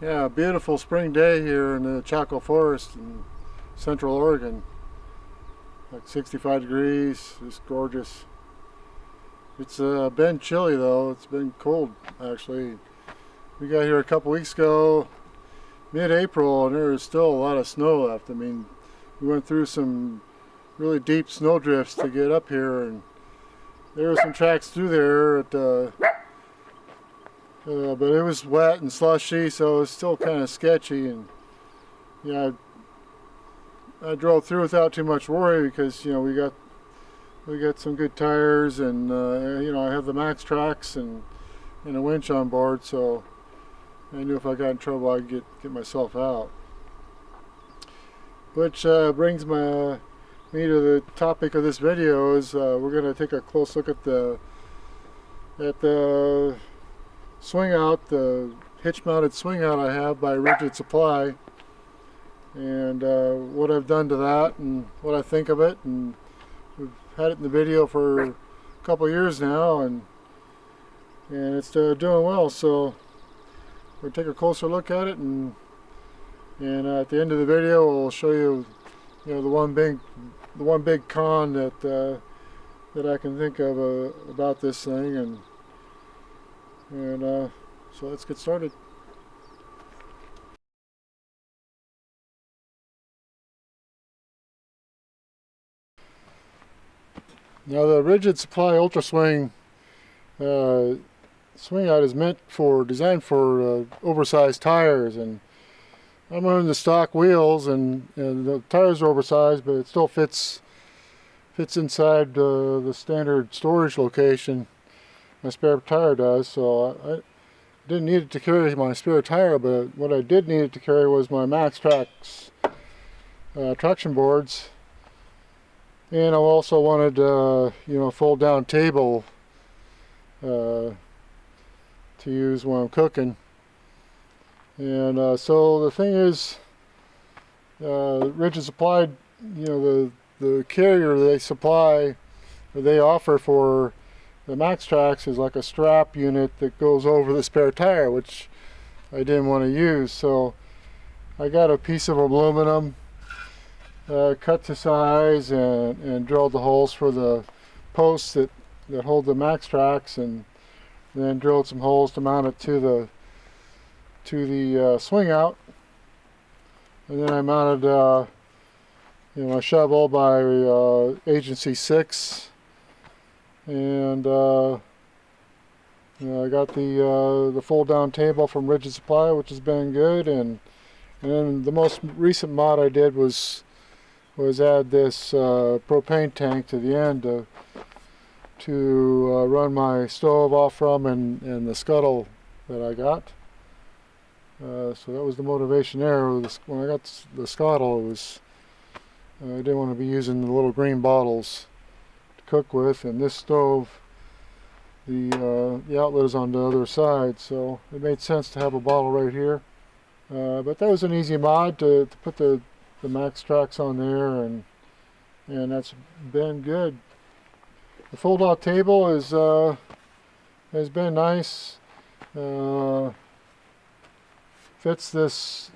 Yeah, beautiful spring day here in the Chaco Forest in Central Oregon. Like 65 degrees, just gorgeous. It's been chilly though, it's been cold actually. We got here a couple weeks ago, mid-April, and there was still a lot of snow left. I mean, we went through some really deep snow drifts to get up here, and there were some tracks through there but it was wet and slushy, so it was still kind of sketchy. And yeah, I drove through without too much worry because we got some good tires, and I have the Max tracks and a winch on board, so I knew if I got in trouble I'd get myself out. Which brings me to the topic of this video. Is we're going to take a close look at the swing out, the hitch mounted swing out I have by Rigid Supply, and what I've done to that and what I think of it. And we've had it in the video for a couple years now, and it's doing well, so we'll take a closer look at it, and at the end of the video we'll show you the one big con that I can think of about this thing, and so let's get started. Now the Rigid Supply Ultra Swing swing out is designed for oversized tires, and I'm running the stock wheels, and the tires are oversized, but it still fits inside the standard storage location. My spare tire does, so I didn't need it to carry my spare tire, but what I did need it to carry was my Max Tracks traction boards, and I also wanted a fold down table to use when I'm cooking. And so the thing is, Rigid Supply, the carrier they offer for the Max Tracks is like a strap unit that goes over the spare tire, which I didn't want to use. So I got a piece of aluminum cut to size and drilled the holes for the posts that hold the Max Tracks, and then drilled some holes to mount it to the swing out. And then I mounted a shovel by Agency 6, and I got the fold down table from Rigid Supply, which has been good. And then the most recent mod I did was add this propane tank to the end to run my stove off from, and the scuttle that I got. So that was the motivation there. When I got the scuttle, it was I didn't want to be using the little green bottles to cook with, and this stove, the outlet is on the other side, so it made sense to have a bottle right here. But that was an easy mod to put the Max Tracks on there, and that's been good. The fold-out table has been nice. Fits this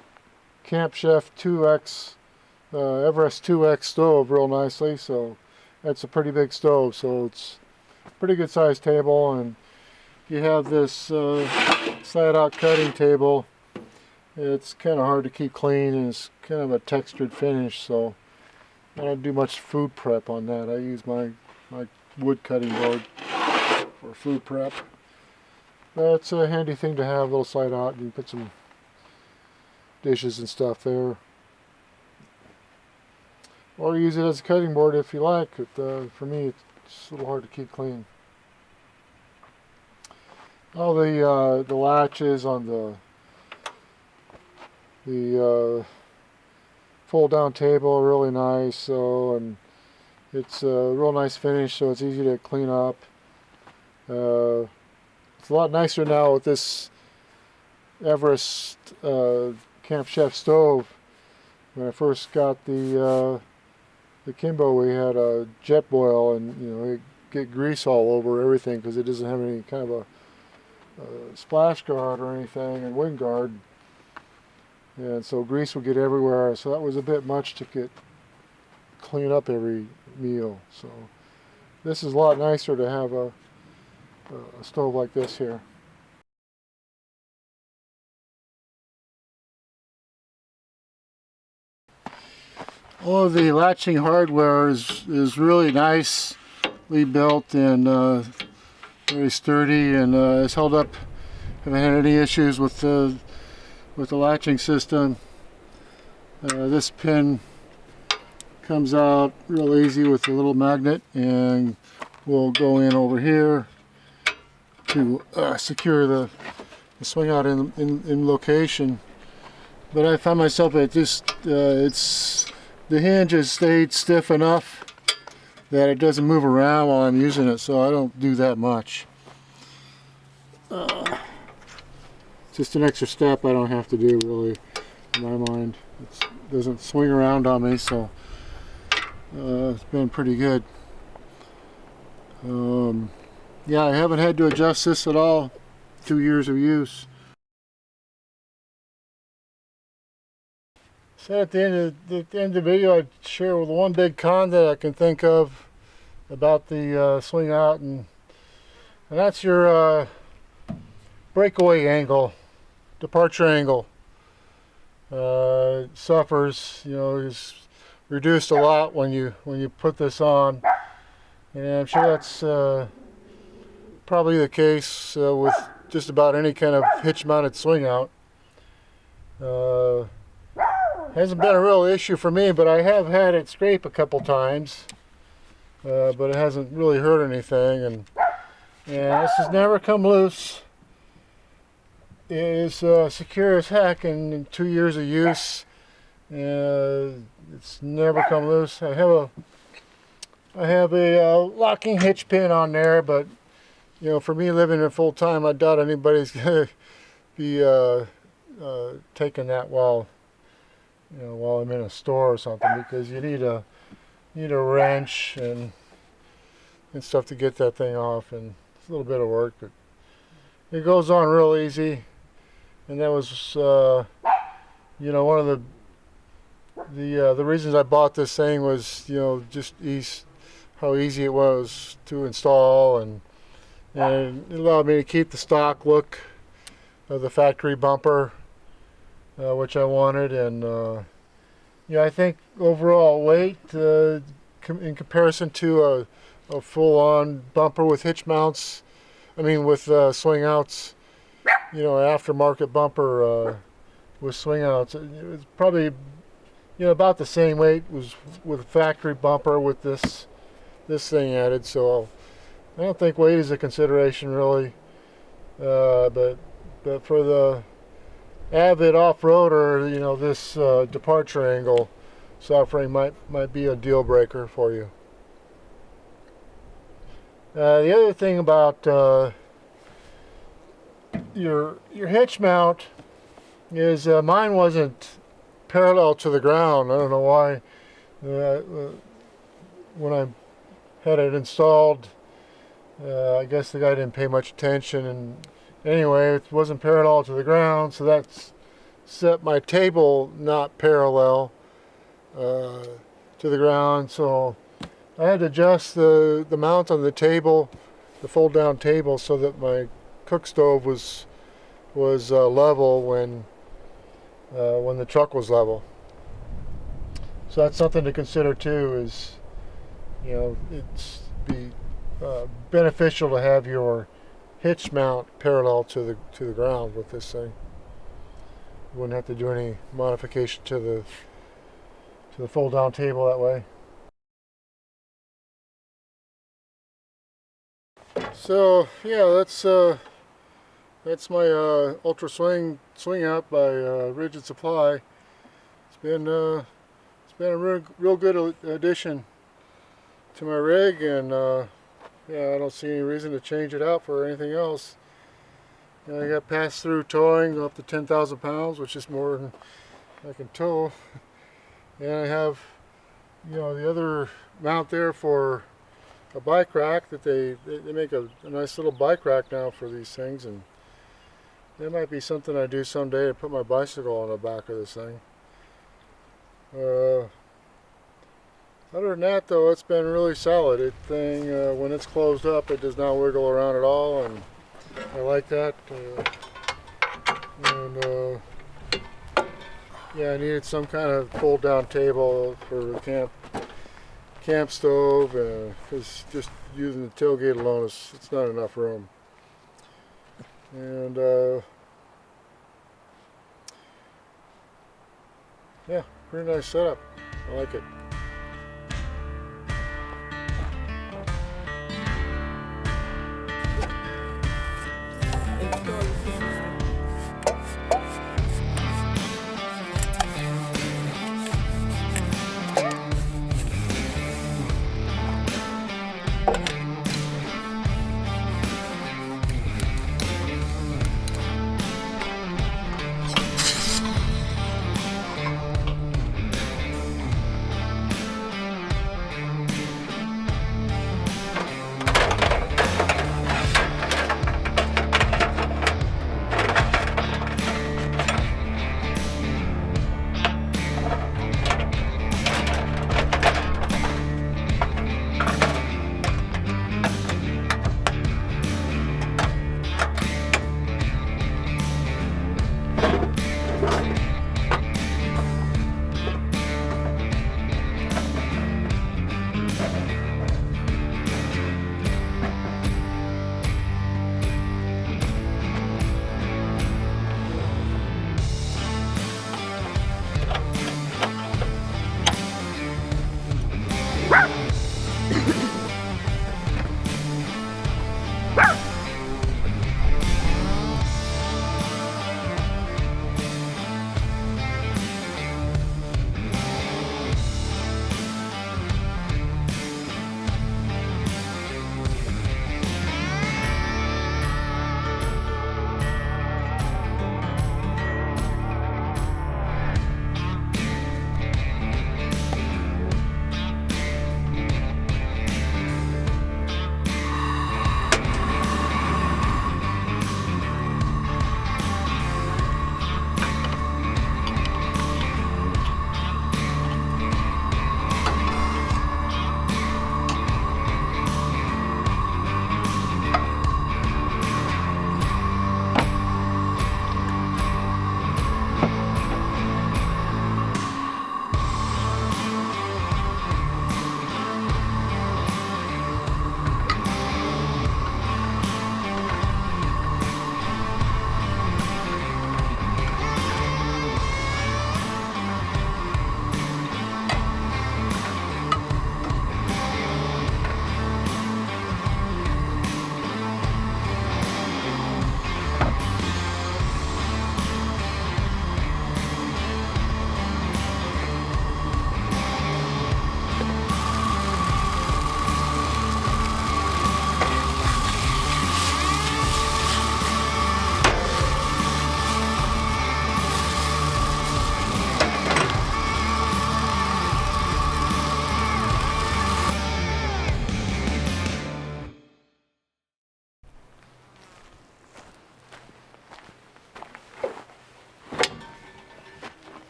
Camp Chef 2X Everest 2X stove real nicely. So that's a pretty big stove, so it's a pretty good sized table. And you have this slide out cutting table. It's kind of hard to keep clean, and it's kind of a textured finish, so I don't do much food prep on that. I use my wood cutting board for food prep. That's a handy thing to have, a little slide out. You can put some dishes and stuff there, or use it as a cutting board if you like. For me, it's a little hard to keep clean. All the latches on the fold down table are really nice, and it's a real nice finish, so it's easy to clean up. It's a lot nicer now with this Everest Camp Chef stove. When I first got the Kimbo, we had a jet boil, and it get grease all over everything because it doesn't have any kind of a splash guard or anything, and wind guard. and so grease will get everywhere. So that was a bit much to clean up every meal. So this is a lot nicer to have a stove like this here. All of the latching hardware is really nicely built and very sturdy, and it's held up. Haven't had any issues with the latching system. This pin comes out real easy with a little magnet, and will go in over here to secure the swing out in location. But I found myself at the hinge has stayed stiff enough that it doesn't move around while I'm using it, so I don't do that much. Just an extra step I don't have to do, really, in my mind. It doesn't swing around on me, so it's been pretty good. Yeah, I haven't had to adjust this at all. 2 years of use. So at the end of the video, I'd share the one big con that I can think of about the swing out, and that's your breakaway angle, departure angle. Suffers, is reduced a lot when you put this on, and I'm sure that's probably the case with just about any kind of hitch-mounted swing out. Hasn't been a real issue for me, but I have had it scrape a couple times, but it hasn't really hurt anything, and this has never come loose. It is secure as heck, and in 2 years of use, it's never come loose. I have a locking hitch pin on there, but for me living in full time, I doubt anybody's gonna be taking that while I'm in a store or something, because you need a wrench and stuff to get that thing off, and it's a little bit of work, but it goes on real easy. And that was one of the reasons I bought this thing was just how easy it was to install, and it allowed me to keep the stock look of the factory bumper, which I wanted, and I think overall weight in comparison to a full-on bumper with hitch mounts, with swing outs, aftermarket bumper with swing outs, it was probably about the same weight was with a factory bumper with this thing added. So I don't think weight is a consideration really, but for the avid off-roader, this departure angle software might be a deal breaker for you. The other thing about your hitch mount is mine wasn't parallel to the ground. I don't know why. When I had it installed, I guess the guy didn't pay much attention, and anyway, it wasn't parallel to the ground, so that's set my table not parallel to the ground. So I had to adjust the mount on the table, the fold down table, so that my cook stove was level when the truck was level. So that's something to consider too. Is it's beneficial to have your hitch mount parallel to the ground with this thing. You wouldn't have to do any modification to the fold down table that way. So yeah, that's my ultra swing out by Rigid Supply. It's been a real good addition to my rig, and yeah, I don't see any reason to change it out for anything else. I got pass-through towing up to 10,000 pounds, which is more than I can tow, and I have the other mount there for a bike rack that they make a nice little bike rack now for these things, and That might be something I do someday, to put my bicycle on the back of this thing. Other than that, though, it's been really solid. When it's closed up, it does not wiggle around at all, and I like that. Yeah, I needed some kind of fold-down table for the camp stove, because just using the tailgate alone, it's not enough room. And yeah, pretty nice setup. I like it.